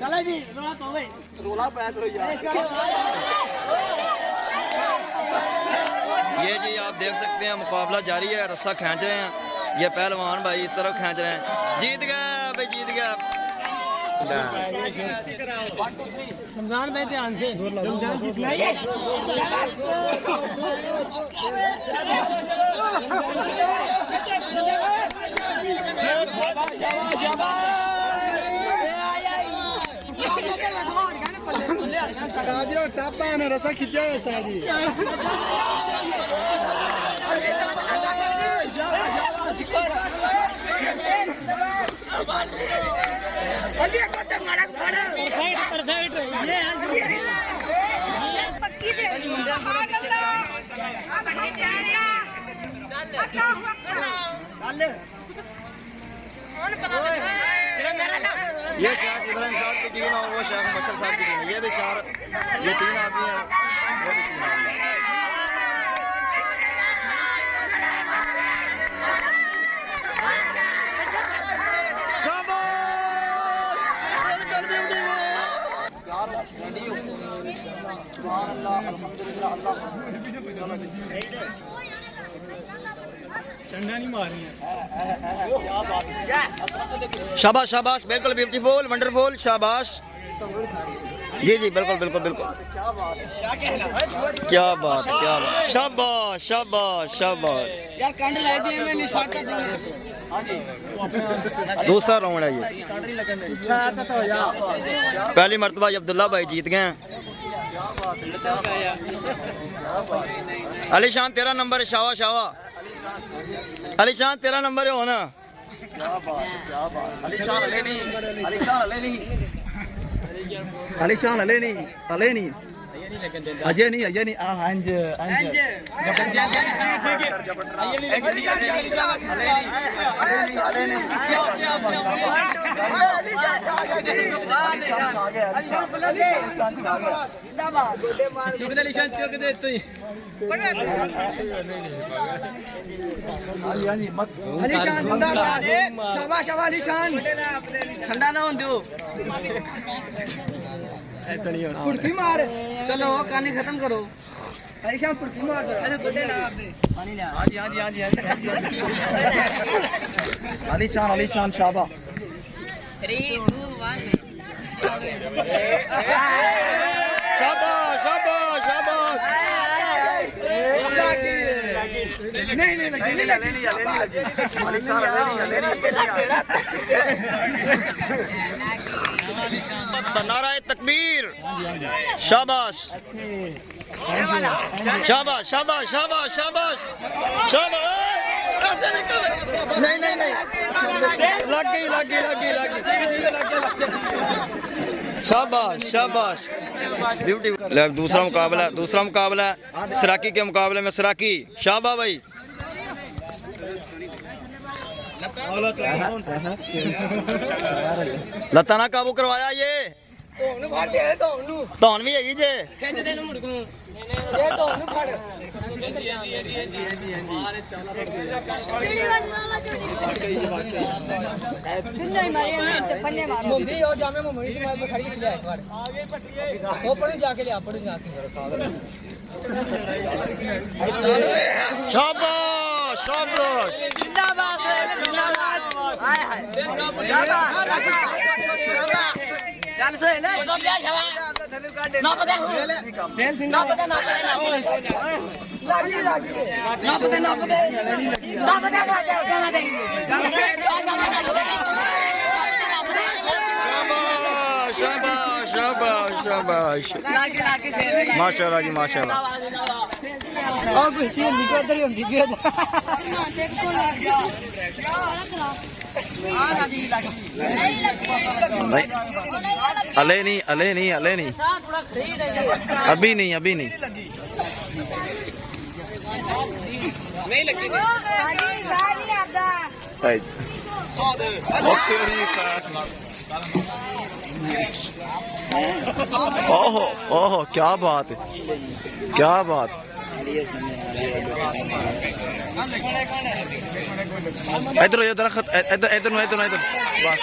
चला जी रोला पैक करो यार ये जी आप देख सकते हैं मुकाबला जारी है, रस्सा खींच रहे हैं ये पहलवान भाई, इस तरफ खींच रहे हैं। जीत गया भाई, जीत गया। रमजान भाई ध्यान से, रमजान जीतना है। टापा है ना, रस्सा खींचा है शादी। ये शेख इब्राहिम साहब की टीम और वो शेख मशर साहब की टीम है। ये भी चार, ये तीन आदमी हैं, वो भी तीन आदमी हैं। शाबाश शाबाश, बिल्कुल ब्यूटीफुल, वंडरफुल, शाबाश। जी जी बिल्कुल बिल्कुल बिल्कुल, क्या बात, क्या बात, शाबाश शाबाश शाबाश। यार कांड लाई दिए मैं निशान का दूं। हां जी दूसरा राउंड है ये। पहली मर्तबा अब्दुल्ला भाई जीत गए हैं। अलीशान तेरा नंबर है, शावा शावा अलीशान तेरा नंबर है होना। अलीशान अलेनी अजय नहीं अंज शाबाश अलीशान, ठंडा ना हो दो। पुड़की मार, चलो कहानी खत्म करो। अलीशान पुड़की मार, अरे गुड्डे ना आपने पानी ले। हां जी हां जी हां जी अलीशान अलीशान शाबाश। 3 2 1 शाबाश शाबाश शाबाश। नहीं लगी नाराए तकबीर, शाबाश शाबाश शाबाश शाबाश शाबाश शाबाश। नहीं नहीं नहीं, लग गई लग गई लग गई लग गई। शाबाश शाबाश, ब्यूटीफुल। दूसरा मुकाबला सराकी के मुकाबले में सराकी, शाबाश भाई। लता ना काबू करवाया ये धौन भी हैगी जे शाबाश शाबाश। चल सोहेल ना पता ना पता ना शाबाश शाबाश शाबाश, माशाल्लाह जी माशाल्लाह। अले नहीं अभी नहीं ओहो ओहो क्या बात है इधर इधर बस